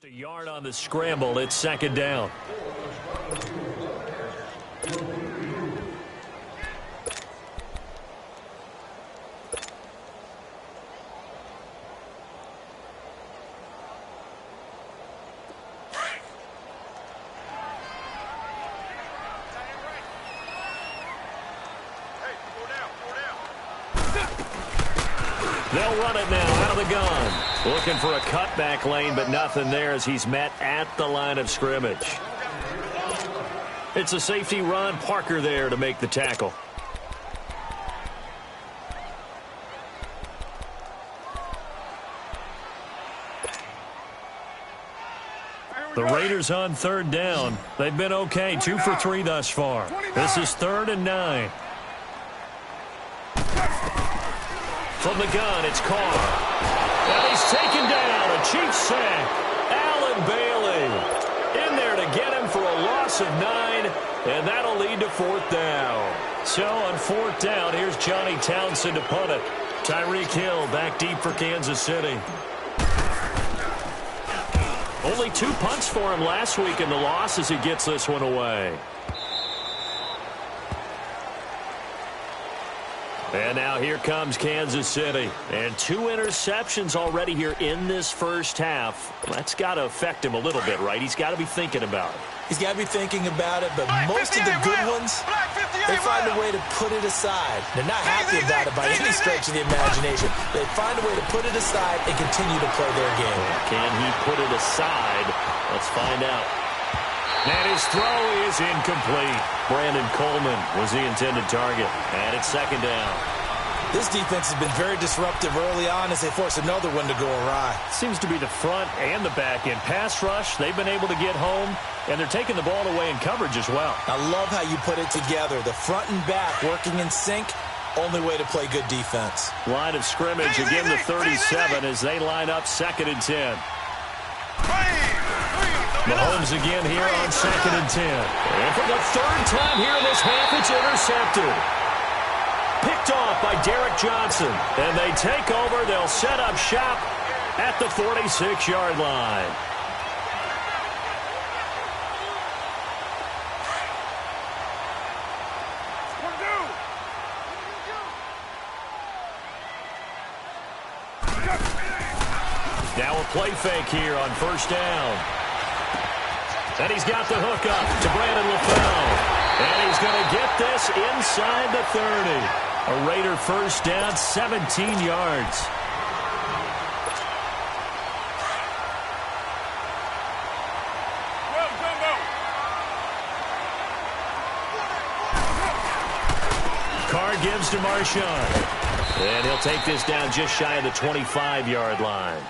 A yard on the scramble. It's second down. They'll run it now out of the gun. Looking for a cutback lane, but nothing there as he's met at the line of scrimmage. It's a safety run. Parker there to make the tackle. The Raiders on third down. They've been okay, 2 for 3 thus far. This is 3rd and 9. From the gun, it's Carr. And he's taken down. A Chiefs sack. Allen Bailey in there to get him for a loss of 9, and that'll lead to 4th down. So on 4th down, here's Johnny Townsend to punt it. Tyreek Hill back deep for Kansas City. Only 2 punts for him last week in the loss as he gets this one away. And now here comes Kansas City. And 2 interceptions already here in this first half. That's got to affect him a little bit, right? He's got to be thinking about it. He's got to be thinking about it, but most of the good ones, they find a way to put it aside. They're not happy about it by any stretch of the imagination. They find a way to put it aside and continue to play their game. Can he put it aside? Let's find out. And his throw is incomplete. Brandon Coleman was the intended target. And it's second down. This defense has been very disruptive early on as they force another one to go awry. Seems to be the front and the back end. Pass rush, they've been able to get home, and they're taking the ball away in coverage as well. I love how you put it together. The front and back working in sync, only way to play good defense. Line of scrimmage, again the 37 as they line up 2nd and 10. Mahomes again here on 2nd and 10. And for the 3rd time here in this half, it's intercepted. Picked off by Derek Johnson. And they take over. They'll set up shop at the 46-yard line. Now a play fake here on 1st down. And he's got the hook up to Brandon LaFell. And he's going to get this inside the 30. A Raider 1st down, 17 yards. Carr gives to Marshawn. And he'll take this down just shy of the 25-yard line.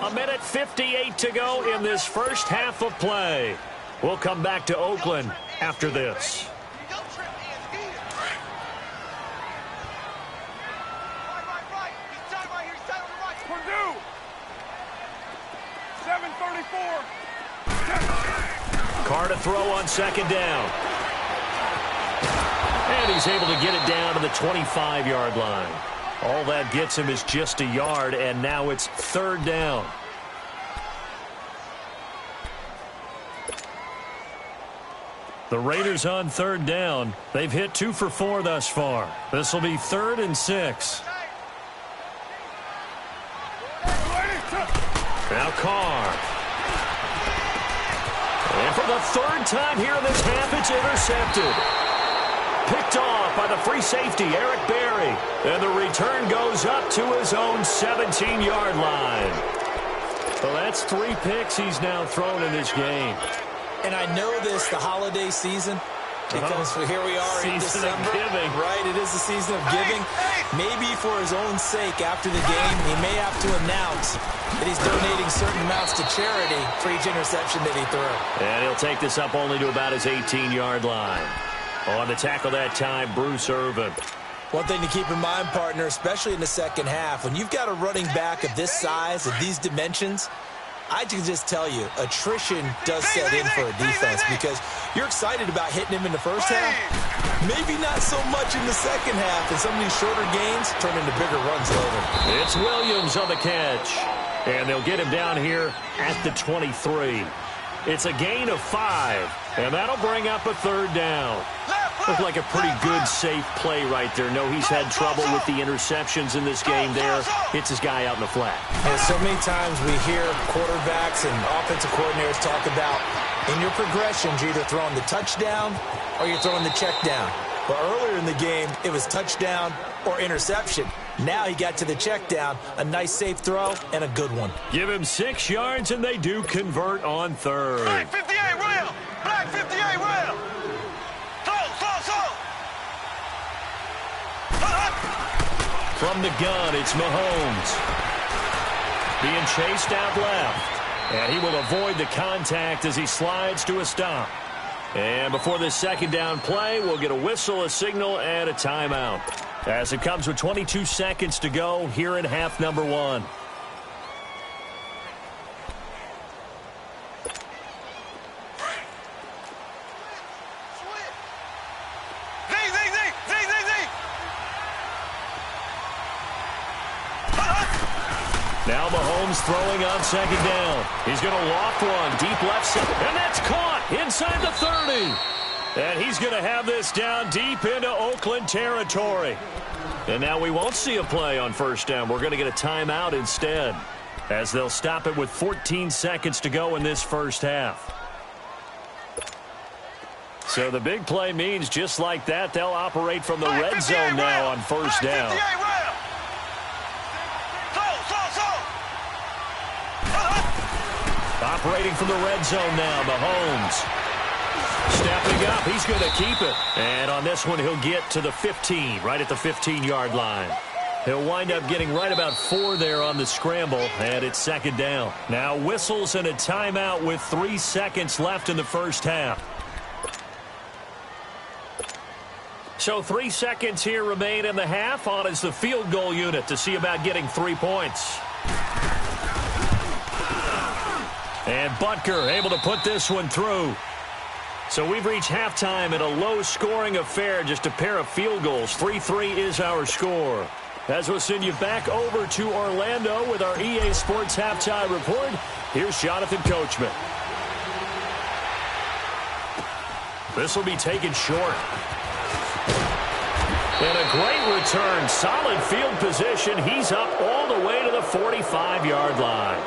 1:58 to go in this first half of play. We'll come back to Oakland after this. Carr to throw on 2nd down. And he's able to get it down to the 25-yard line. All that gets him is just a yard, and now it's 3rd down. The Raiders on 3rd down. They've hit 2 for 4 thus far. This will be 3rd and 6. Now Carr. And for the 3rd time here in this half, it's intercepted. Picked off by the free safety, Eric Berry. And the return goes up to his own 17-yard line. Well, that's 3 picks he's now thrown in this game. And I know this, the holiday season, because here we are in December. Season of giving. Right, it is the season of giving. Maybe for his own sake after the game, he may have to announce that he's donating certain amounts to charity for each interception that he threw. And he'll take this up only to about his 18-yard line. On the tackle that time, Bruce Irvin. One thing to keep in mind, partner, especially in the second half, when you've got a running back of this size, of these dimensions, I can just tell you, attrition does set in for a defense because you're excited about hitting him in the first half. Maybe not so much in the second half, and some of these shorter gains turn into bigger runs later. It's Williams on the catch. And they'll get him down here at the 23. It's a gain of 5, and that'll bring up a third down. Looked like a pretty good, safe play right there. No, he's had trouble with the interceptions in this game there. Hits his guy out in the flat. And so many times we hear quarterbacks and offensive coordinators talk about in your progressions, you're either throwing the touchdown or you're throwing the check down. But earlier in the game, it was touchdown or interception. Now he got to the check down, a nice safe throw, and a good one. Give him 6 yards, and they do convert on third. Black 58, rail! Black 58, rail! From the gun, it's Mahomes. Being chased out left. And he will avoid the contact as he slides to a stop. And before this second down play, we'll get a whistle, a signal, and a timeout. As it comes with 22 seconds to go here in half number 1. Now Mahomes throwing on second down. He's going to loft one deep left side. And that's caught inside the 30. And he's going to have this down deep into Oakland territory. And now we won't see a play on first down. We're going to get a timeout instead, as they'll stop it with 14 seconds to go in this first half. So the big play means just like that, they'll operate from the red zone now on first down. Operating from the red zone now, Mahomes. Stepping up, he's going to keep it. And on this one, he'll get to the 15, right at the 15-yard line. He'll wind up getting right about 4 there on the scramble, and it's second down. Now whistles and a timeout with 3 seconds left in the first half. So 3 seconds here remain in the half. On is the field goal unit to see about getting 3 points. And Butker able to put this one through. So we've reached halftime in a low-scoring affair, just a pair of field goals. 3-3 is our score. As we'll send you back over to Orlando with our EA Sports Halftime Report, here's Jonathan Coachman. This will be taken short. And a great return. Solid field position. He's up all the way to the 45-yard line.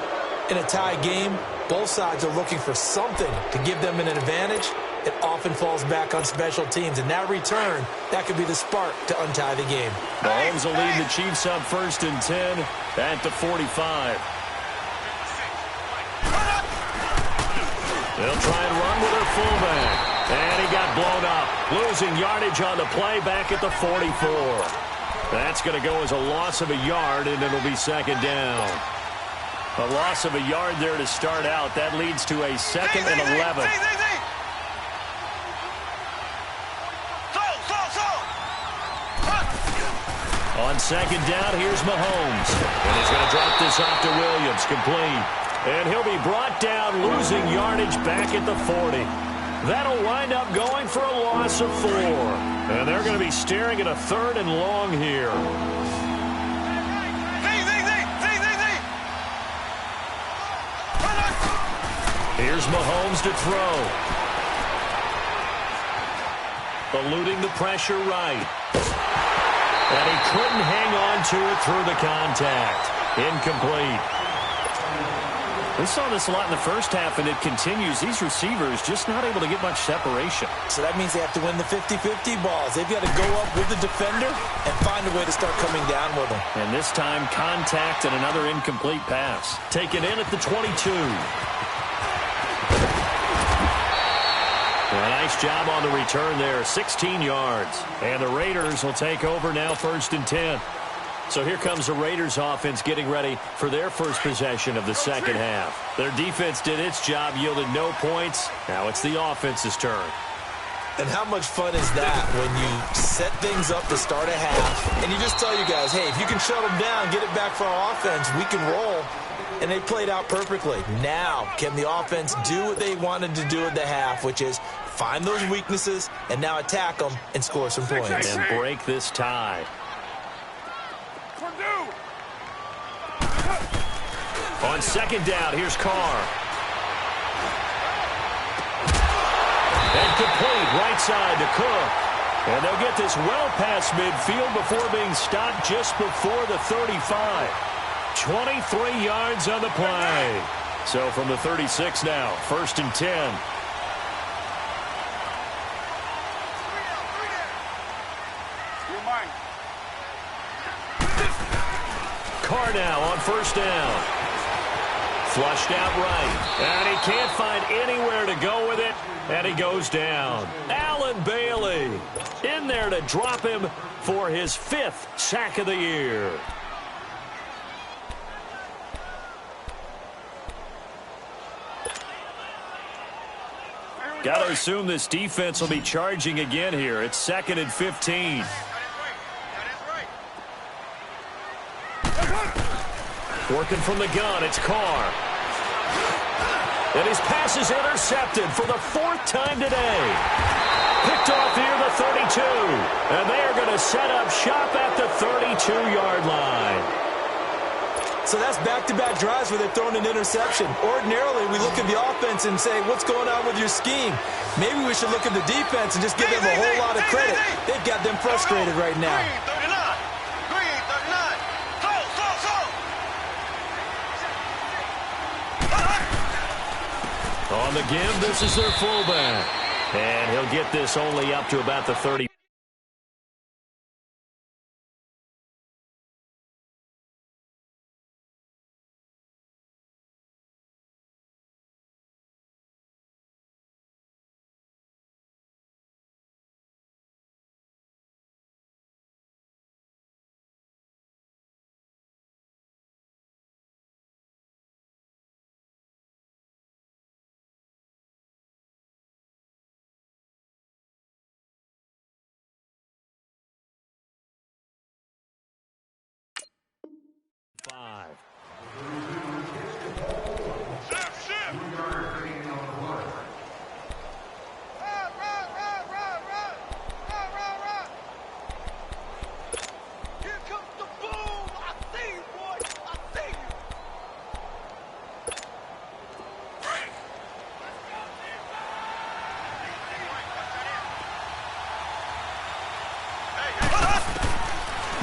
In a tie game, both sides are looking for something to give them an advantage. It often falls back on special teams. And that return, that could be the spark to untie the game. Mahomes will lead the Chiefs up 1st and 10 at the 45. They'll try and run with their fullback. And he got blown up. Losing yardage on the play back at the 44. That's going to go as a loss of a yard, and it'll be second down. A loss of a yard there to start out. That leads to a 2nd and 11. On second down, here's Mahomes. And he's going to drop this off to Williams, complete. And he'll be brought down, losing yardage back at the 40. That'll wind up going for a loss of 4. And they're going to be staring at a 3rd and long here. Here's Mahomes to throw. Eluding the pressure right. And he couldn't hang on to it through the contact. Incomplete. We saw this a lot in the first half, and it continues. These receivers just not able to get much separation. So that means they have to win the 50-50 balls. They've got to go up with the defender and find a way to start coming down with them. And this time, contact and another incomplete pass. Taken in at the 22. A nice job on the return there, 16 yards. And the Raiders will take over now 1st and 10. So here comes the Raiders offense getting ready for their first possession of the second half. Their defense did its job, yielded no points. Now it's the offense's turn. And how much fun is that when you set things up to start a half and you just tell you guys, hey, if you can shut them down, get it back for our offense, we can roll. And they played out perfectly. Now, can the offense do what they wanted to do at the half, which is find those weaknesses and now attack them and score some points. And break this tie. On second down, here's Carr. And complete right side to Cook. And they'll get this well past midfield before being stopped just before the 35. 23 yards on the play. So from the 36 now, 1st and 10. Carr now on 1st down. Flushed out right. And he can't find anywhere to go with it. And he goes down. Alan Bailey in there to drop him for his 5th sack of the year. Got to assume this defense will be charging again here. It's 2nd and 15. Working from the gun, it's Carr. And his pass is intercepted for the 4th time today. Picked off near the 32. And they are going to set up shop at the 32-yard line. So that's back-to-back drives where they're throwing an interception. Ordinarily, we look at the offense and say, what's going on with your scheme? Maybe we should look at the defense and just give them a whole lot of credit. They've got them frustrated right now. On the give, this is their fullback. And he'll get this only up to about the 30.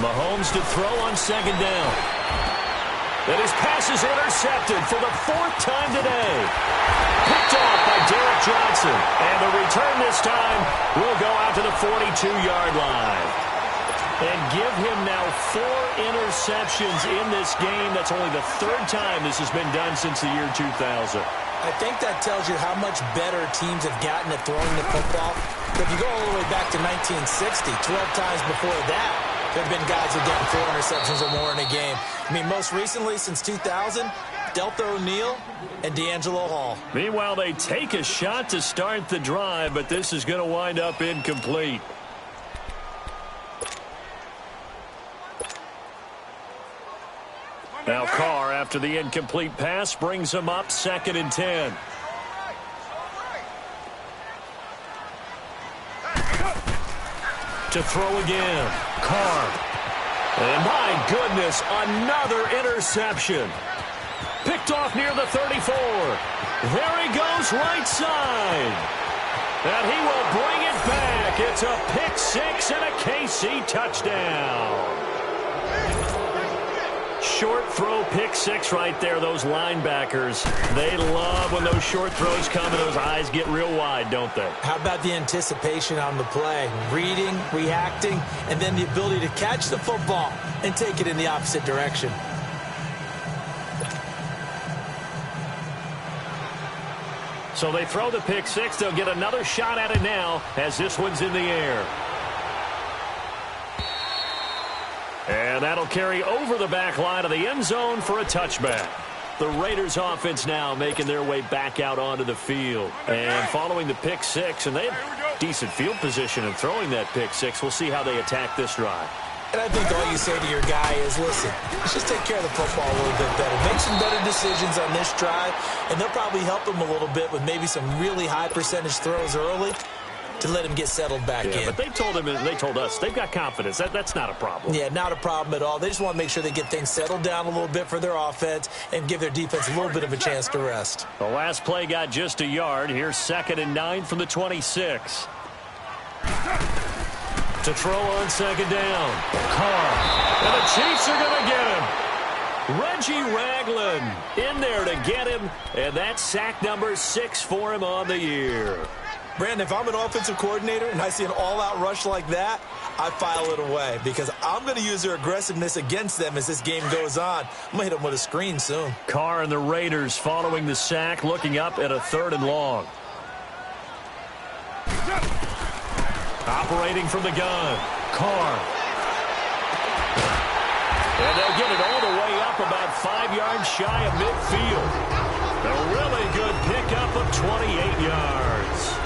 Mahomes to throw on 2nd down. And his pass is intercepted for the 4th time today. Picked off by Derek Johnson. And the return this time will go out to the 42-yard line. And give him now 4 interceptions in this game. That's only the 3rd time this has been done since the year 2000. I think that tells you how much better teams have gotten at throwing the football. If you go all the way back to 1960, 12 times before that, there have been guys who have gotten 4 interceptions or more in a game. I mean, most recently, since 2000, Delta O'Neal and D'Angelo Hall. Meanwhile, they take a shot to start the drive, but this is going to wind up incomplete. Now Carr, after the incomplete pass, brings him up 2nd and 10. To throw again, Carr. And my goodness, another interception. Picked off near the 34. There he goes, right side. And he will bring it back. It's a pick 6 and a KC touchdown. Short throw, pick 6 right there. Those linebackers, they love when those short throws come and those eyes get real wide, don't they? How about the anticipation on the play? Reading, reacting, and then the ability to catch the football and take it in the opposite direction. So they throw the pick 6. They'll get another shot at it now as this one's in the air. And that'll carry over the back line of the end zone for a touchback. The Raiders offense now making their way back out onto the field. And following the pick 6, and they have decent field position in throwing that pick 6. We'll see how they attack this drive. And I think all you say to your guy is, listen, let's just take care of the football a little bit better. Make some better decisions on this drive, and they'll probably help him a little bit with maybe some really high percentage throws early. to let him get settled back in. But they told him, and they told us, they've got confidence. That's not a problem. Yeah, not a problem at all. They just want to make sure they get things settled down a little bit for their offense and give their defense a little bit of a chance to rest. The last play got just a yard. Here's 2nd and 9 from the 26. To throw on 2nd down. Carr. And the Chiefs are going to get him. Reggie Ragland in there to get him. And that's sack number 6 for him on the year. Brandon, if I'm an offensive coordinator and I see an all-out rush like that, I file it away because I'm going to use their aggressiveness against them as this game goes on. I'm going to hit them with a screen soon. Carr and the Raiders following the sack, looking up at a 3rd and long. Operating from the gun, Carr. And they'll get it all the way up about 5 yards shy of midfield. A really good pickup of 28 yards.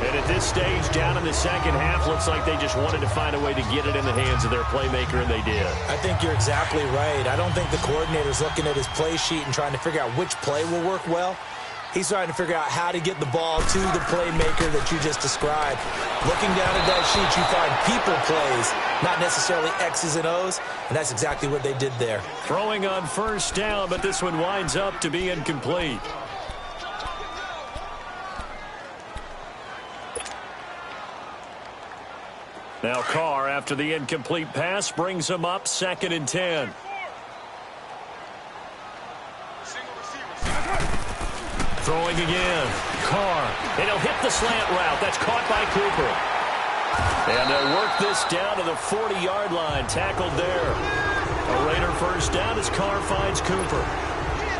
And at this stage, down in the second half, looks like they just wanted to find a way to get it in the hands of their playmaker, and they did. I think you're exactly right. I don't think the coordinator's looking at his play sheet and trying to figure out which play will work well. He's trying to figure out how to get the ball to the playmaker that you just described. Looking down at that sheet, you find people plays, not necessarily X's and O's, and that's exactly what they did there. Throwing on 1st down, but this one winds up to be incomplete. Now Carr, after the incomplete pass, brings him up 2nd and 10. Throwing again. Carr. And he'll hit the slant route. That's caught by Cooper. And they'll work this down to the 40-yard line. Tackled there. A Raider 1st down as Carr finds Cooper.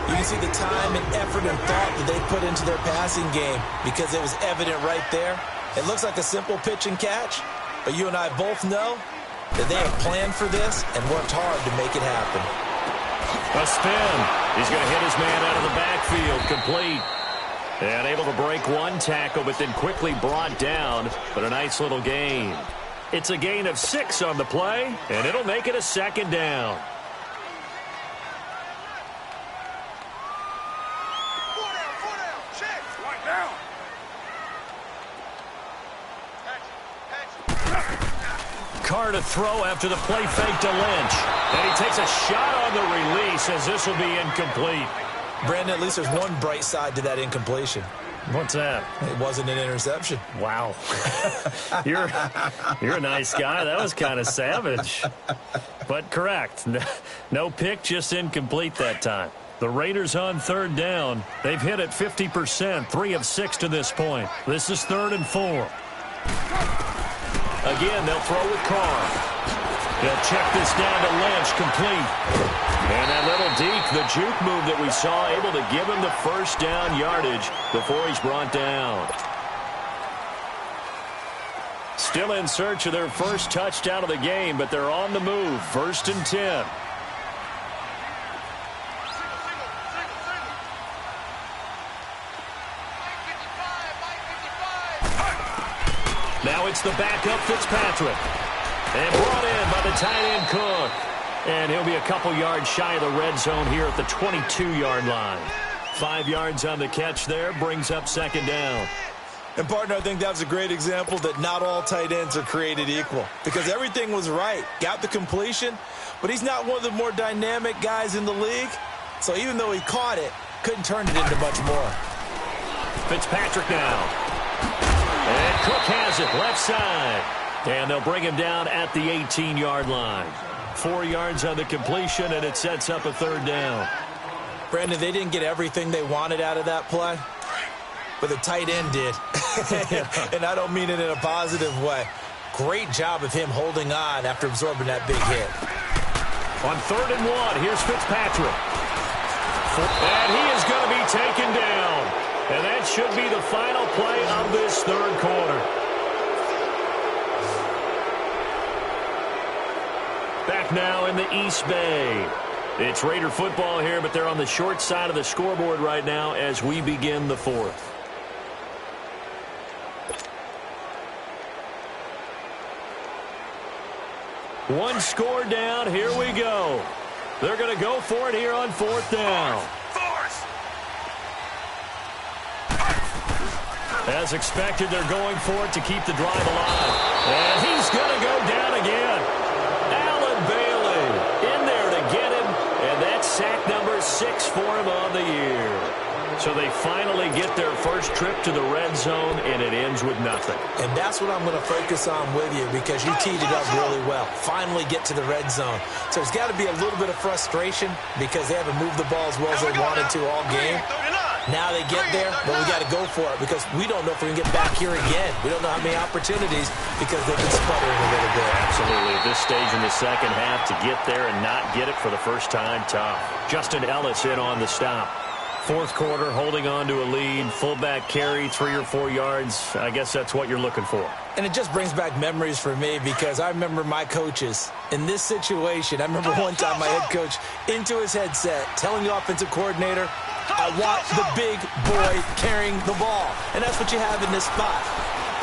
You can see the time and effort and thought that they put into their passing game because it was evident right there. It looks like a simple pitch and catch. But you and I both know that they have planned for this and worked hard to make it happen. A spin. He's going to hit his man out of the backfield. Complete. And able to break one tackle, but then quickly brought down. But a nice little gain. It's a gain of 6 on the play, and it'll make it a 2nd down. Carr to throw after the play fake to Lynch. And he takes a shot on the release as this will be incomplete. Brandon, at least there's one bright side to that incompletion. What's that? It wasn't an interception. Wow. You're a nice guy. That was kind of savage. But correct. No pick, just incomplete that time. The Raiders on 3rd down. They've hit it 50%, 3 of 6 to this point. This is 3rd and 4. Again, they'll throw with Carr. They'll check this down to Lynch, complete. And that little deke, the juke move that we saw, able to give him the 1st down yardage before he's brought down. Still in search of their 1st touchdown of the game, but they're on the move. 1st and 10. Now it's the backup Fitzpatrick. And brought in by the tight end Cook. And he'll be a couple yards shy of the red zone here at the 22-yard line. 5 yards on the catch there, brings up 2nd down. And, partner, I think that was a great example that not all tight ends are created equal. Because everything was right. Got the completion, but he's not one of the more dynamic guys in the league. So even though he caught it, couldn't turn it into much more. Fitzpatrick now. And Cook has it, left side. And they'll bring him down at the 18-yard line. 4 yards on the completion, and it sets up a 3rd down. Brandon, they didn't get everything they wanted out of that play, but the tight end did. And I don't mean it in a positive way. Great job of him holding on after absorbing that big hit. On 3rd and 1, here's Fitzpatrick. And he is going to be taken down. And that should be the final play of this 3rd quarter. Back now in the East Bay. It's Raider football here, but they're on the short side of the scoreboard right now as we begin the 4th. One score down. Here we go. They're going to go for it here on 4th down. As expected, they're going for it to keep the drive alive. And he's going to go down again. Alan Bailey in there to get him. And that's sack number 6 for him on the year. So they finally get their first trip to the red zone, and it ends with nothing. And that's what I'm going to focus on with you because you teed it up really well. Finally get to the red zone. So there's got to be a little bit of frustration because they haven't moved the ball as well as they wanted to all game. Now they get there, but we got to go for it because we don't know if we can get back here again. We don't know how many opportunities because they've been sputtering a little bit. Absolutely. At this stage in the second half, to get there and not get it for the first time, tough. Justin Ellis in on the stop. Fourth quarter, holding on to a lead, fullback carry, 3 or 4 yards. I guess that's what you're looking for. And it just brings back memories for me because I remember my coaches in this situation. I remember one time my head coach into his headset telling the offensive coordinator, I want the big boy carrying the ball. And that's what you have in this spot.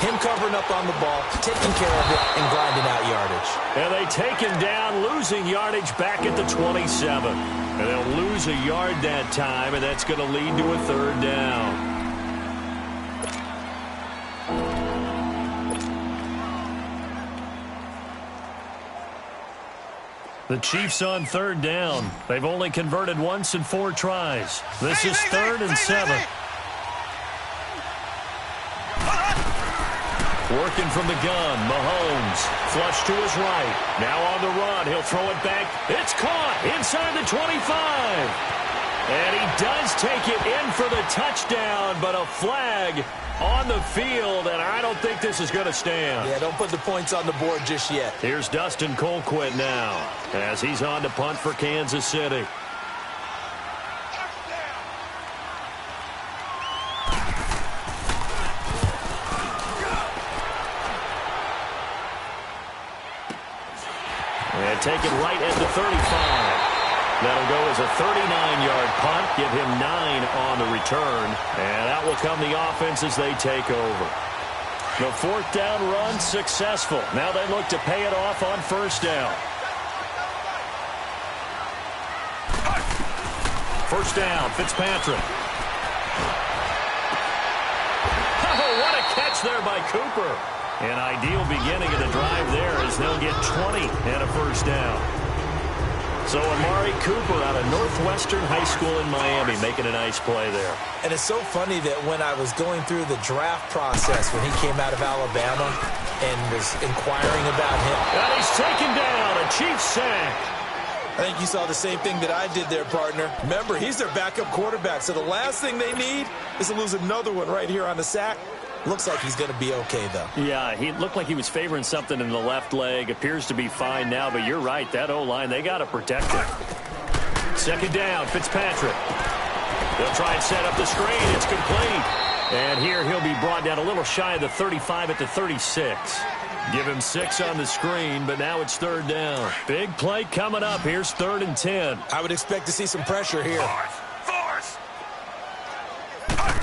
Him covering up on the ball, taking care of it, and grinding out yardage. And they take him down, losing yardage back at the 27. And they'll lose a yard that time, and that's going to lead to a third down. The Chiefs on third down. They've only converted once in 4 tries. This is 3rd and 7. Working from the gun, Mahomes, flush to his right. Now on the run, he'll throw it back. It's caught inside the 25. And he does take it in for the touchdown, but a flag on the field, and I don't think this is going to stand. Yeah, don't put the points on the board just yet. Here's Dustin Colquitt now as he's on to punt for Kansas City. And take it right at the 35. That'll go as a 39-yard punt, give him 9 on the return, and that will come the offense as they take over. The 4th down run successful. Now they look to pay it off on 1st down. 1st down, Fitzpatrick. Oh, what a catch there by Cooper. An ideal beginning of the drive there as they'll get 20 and a 1st down. So Amari Cooper out of Northwestern High School in Miami making a nice play there. And it's so funny that when I was going through the draft process when he came out of Alabama and was inquiring about him. And he's taken down, a Chiefs sack. I think you saw the same thing that I did there, partner. Remember, he's their backup quarterback, so the last thing they need is to lose another one right here on the sack. Looks like he's going to be okay, though. Yeah, he looked like he was favoring something in the left leg. Appears to be fine now, but you're right. That O-line, they got to protect it. 2nd down, Fitzpatrick. They'll try and set up the screen. It's complete. And here he'll be brought down a little shy of the 35 at the 36. Give him 6 on the screen, but now it's 3rd down. Big play coming up. Here's 3rd and 10. I would expect to see some pressure here. Force.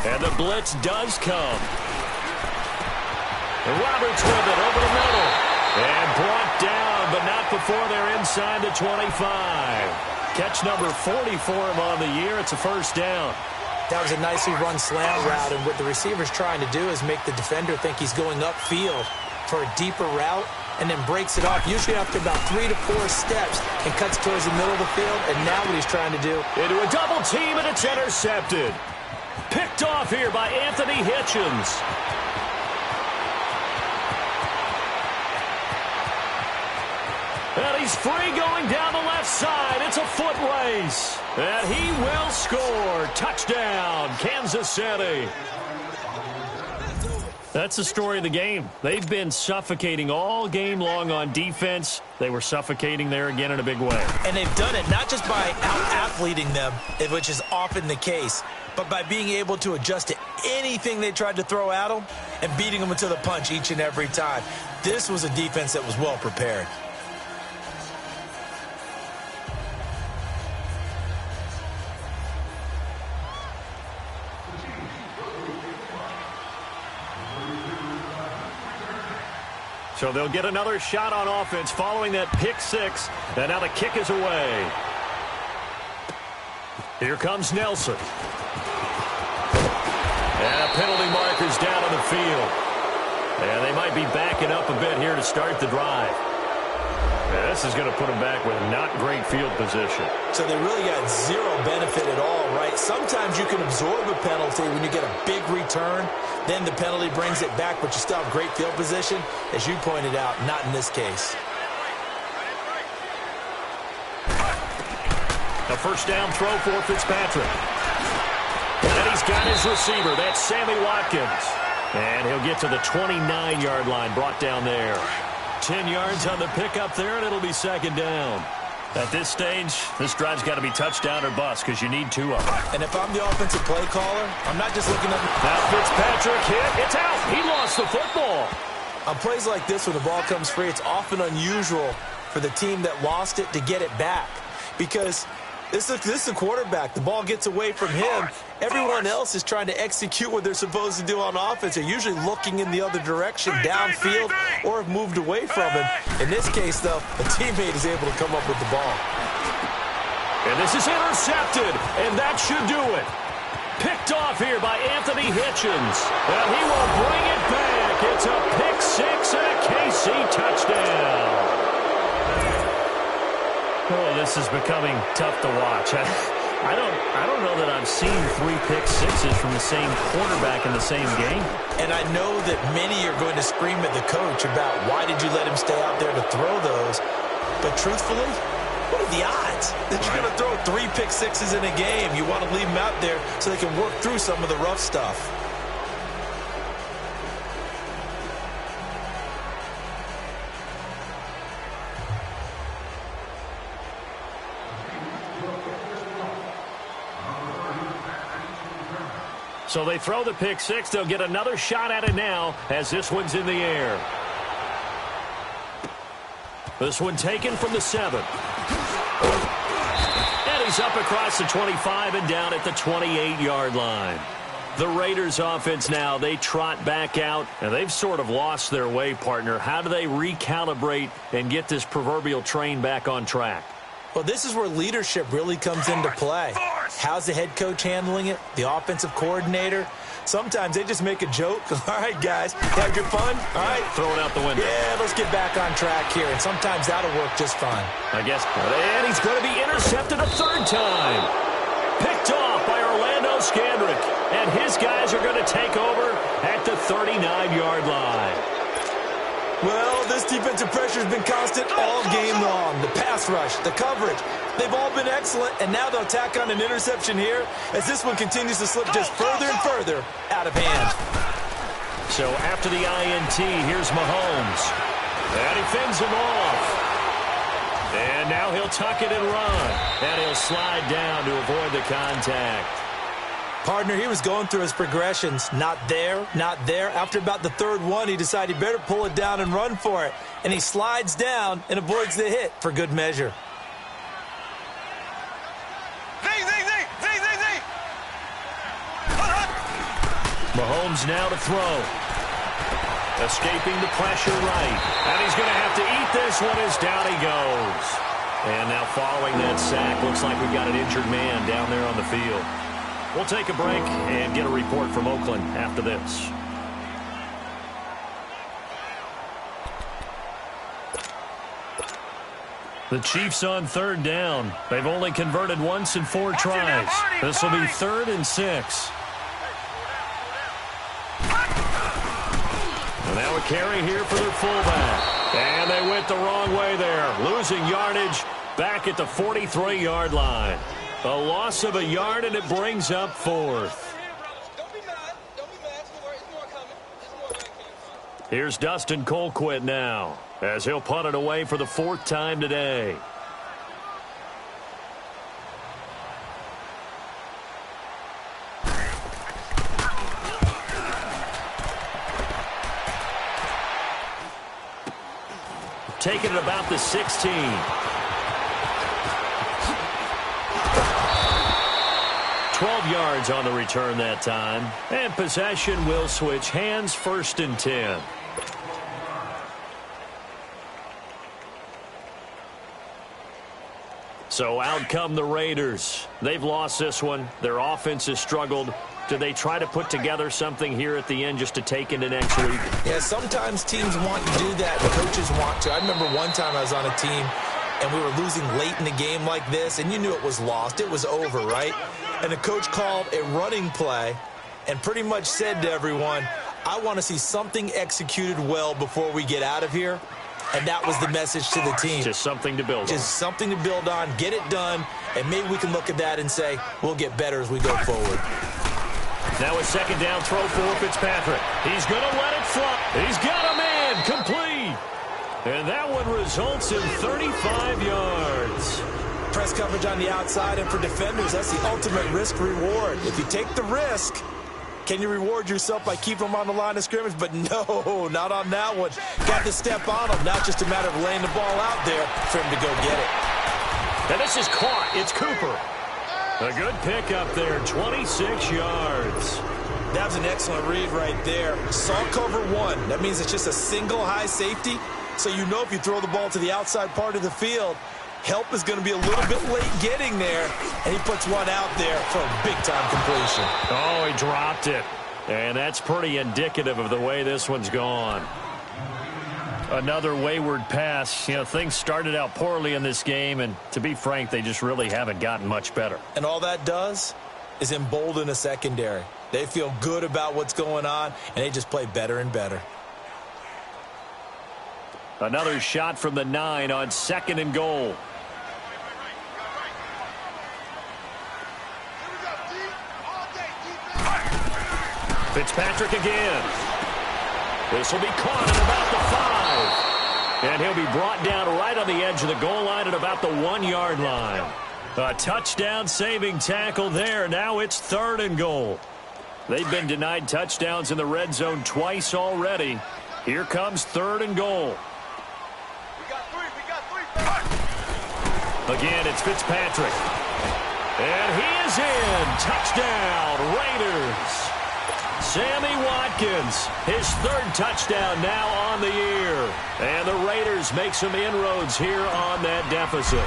And the blitz does come. Roberts with it over the middle. And brought down, but not before they're inside the 25. Catch number 40 for him on the year. It's a 1st down. That was a nicely run slant route, and what the receiver's trying to do is make the defender think he's going upfield for a deeper route and then breaks it off, usually after about 3 to 4 steps, and cuts towards the middle of the field. And now what he's trying to do. Into a double team, and it's intercepted. Picked off here by Anthony Hitchens. And he's free going down the left side. It's a foot race. And he will score. Touchdown, Kansas City. That's the story of the game. They've been suffocating all game long on defense. They were suffocating there again in a big way. And they've done it not just by out-athleting them, which is often the case, but by being able to adjust to anything they tried to throw at them and beating them to the punch each and every time. This was a defense that was well prepared. So they'll get another shot on offense following that pick 6. And now the kick is away. Here comes Nelson. And a penalty marker's down on the field. And they might be backing up a bit here to start the drive. And this is going to put them back with not great field position. So they really got zero benefit at all, right? Sometimes you can absorb a penalty when you get a big return. Then the penalty brings it back, but you still have great field position. As you pointed out, not in this case. A first down throw for Fitzpatrick. And he's got his receiver. That's Sammy Watkins. And he'll get to the 29-yard line, brought down there. 10 yards on the pickup there, and it'll be second down. At this stage, this drive's got to be touchdown or bust because you need two of them. And if I'm the offensive play caller, I'm not just looking at... Now Fitzpatrick hit. It's out. He lost the football. On plays like this where the ball comes free, it's often unusual for the team that lost it to get it back. Because this is the quarterback. The ball gets away from him. Everyone else is trying to execute what they're supposed to do on offense. They're usually looking in the other direction, downfield, or have moved away from him. In this case, though, a teammate is able to come up with the ball. And this is intercepted, and that should do it. Picked off here by Anthony Hitchens. And he will bring it back. It's a pick six and a KC touchdown. Oh, this is becoming tough to watch. I don't know that I've seen 3 pick sixes from the same quarterback in the same game. And I know that many are going to scream at the coach about why did you let him stay out there to throw those. But truthfully, what are the odds that you're going to throw 3 pick sixes in a game? You want to leave them out there so they can work through some of the rough stuff. So they throw the pick six. They'll get another shot at it now as this one's in the air. This one taken from the 7. And he's up across the 25 and down at the 28-yard line. The Raiders offense now, they trot back out, and they've sort of lost their way, partner. How do they recalibrate and get this proverbial train back on track? Well, this is where leadership really comes into play. How's the head coach handling it? The offensive coordinator? Sometimes they just make a joke. All right, guys, have good fun? All right. Throw it out the window. Yeah, let's get back on track here. And sometimes that'll work just fine. I guess. And he's going to be intercepted a third time. Picked off by Orlando Scandrick. And his guys are going to take over at the 39-yard line. Well, this defensive pressure has been constant all game long. The pass rush, the coverage, they've all been excellent, and now they'll tack on an interception here as this one continues to slip just further and further out of hand. So after the INT, here's Mahomes. And he fends him off. And now he'll tuck it and run. And he'll slide down to avoid the contact. Partner, he was going through his progressions. Not there, not there. After about the third one, he decided he better pull it down and run for it. And he slides down and avoids the hit for good measure. Mahomes now to throw. Escaping the pressure right. And he's going to have to eat this one as down he goes. And now following that sack, looks like we've got an injured man down there on the field. We'll take a break and get a report from Oakland after this. The Chiefs on third down. They've only converted once in 4 tries. This will be 3rd and 6. And now a carry here for their fullback. And they went the wrong way there. Losing yardage back at the 43-yard line. A loss of a yard, and it brings up 4th. Here's Dustin Colquitt now, as he'll punt it away for the 4th time today. Taking it about the 16. 12 yards on the return that time. And possession will switch hands, 1st and 10. So out come the Raiders. They've lost this one. Their offense has struggled. Do they try to put together something here at the end just to take into next week? Yeah, sometimes teams want to do that, and coaches want to. I remember one time I was on a team, and we were losing late in the game like this, and you knew it was lost. It was over, right? And the coach called a running play and pretty much said to everyone, I want to see something executed well before we get out of here. And that was the message to the team. Just something to build on. Just something to build on, get it done, and maybe we can look at that and say, we'll get better as we go forward. Now a second down throw for Fitzpatrick. He's going to let it fly. He's got a man complete. And that one results in 35 yards. Press coverage on the outside, and for defenders, that's the ultimate risk-reward. If you take the risk, can you reward yourself by keeping them on the line of scrimmage? But no, not on that one. Got to step on them. Now it's just a matter of laying the ball out there for him to go get it. And this is caught. It's Cooper. A good pickup there, 26 yards. That was an excellent read right there. Saw cover one. That means it's just a single high safety. So you know if you throw the ball to the outside part of the field, help is going to be a little bit late getting there. And he puts one out there for a big-time completion. Oh, he dropped it. And that's pretty indicative of the way this one's gone. Another wayward pass. You know, things started out poorly in this game, and to be frank, they just really haven't gotten much better. And all that does is embolden the secondary. They feel good about what's going on, and they just play better and better. Another shot from the 9 on 2nd and goal. Fitzpatrick again. This will be caught at about the 5. And he'll be brought down right on the edge of the goal line at about the 1-yard line. A touchdown-saving tackle there. Now it's 3rd and goal. They've been denied touchdowns in the red zone twice already. Here comes 3rd and goal. Again, it's Fitzpatrick. And he is in. Touchdown, Raiders. Sammy Watkins, his 3rd touchdown now on the year. And the Raiders make some inroads here on that deficit.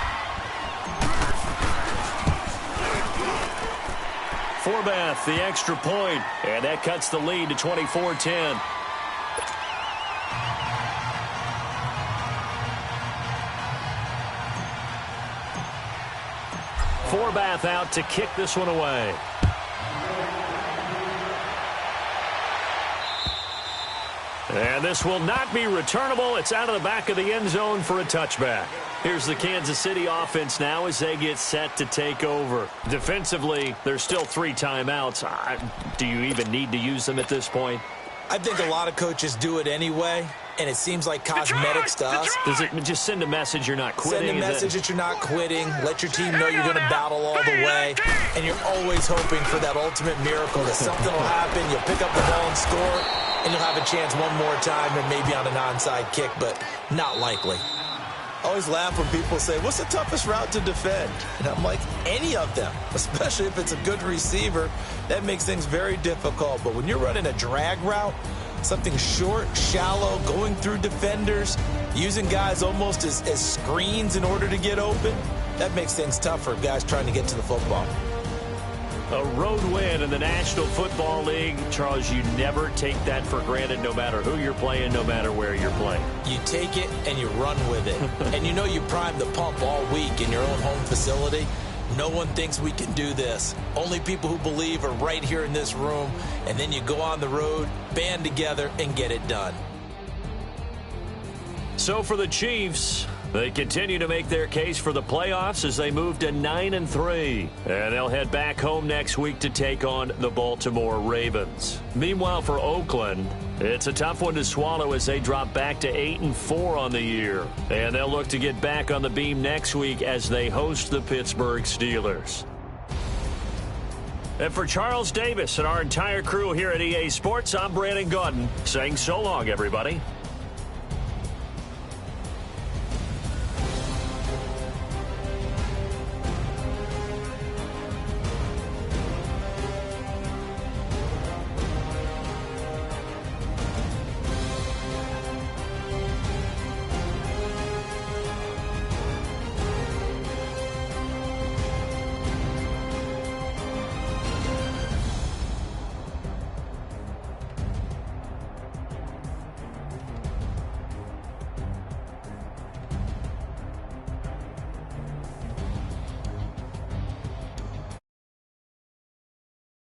Forbath, the extra point, and that cuts the lead to 24-10. Forbath out to kick this one away. And this will not be returnable. It's out of the back of the end zone for a touchback. Here's the Kansas City offense now as they get set to take over. Defensively, there's still 3 timeouts. Do you even need to use them at this point? I think a lot of coaches do it anyway, and it seems like cosmetics to us. Does it just send a message you're not quitting? Send a message that you're not quitting. Let your team know you're going to battle all the way. And you're always hoping for that ultimate miracle that something will happen. You'll pick up the ball and score, and you'll have a chance one more time and maybe on an onside kick, but not likely. I always laugh when people say, what's the toughest route to defend? And I'm like, any of them, especially if it's a good receiver. That makes things very difficult. But when you're running a drag route, something short, shallow, going through defenders, using guys almost as screens in order to get open, that makes things tough for guys trying to get to the football. A road win in the National Football League. Charles, you never take that for granted no matter who you're playing, no matter where you're playing. You take it and you run with it. And you know you prime the pump all week in your own home facility. No one thinks we can do this. Only people who believe are right here in this room. And then you go on the road, band together, and get it done. So for the Chiefs, they continue to make their case for the playoffs as they move to 9-3. And they'll head back home next week to take on the Baltimore Ravens. Meanwhile, for Oakland, it's a tough one to swallow as they drop back to 8-4 on the year. And they'll look to get back on the beam next week as they host the Pittsburgh Steelers. And for Charles Davis and our entire crew here at EA Sports, I'm Brandon Gaudin saying so long, everybody.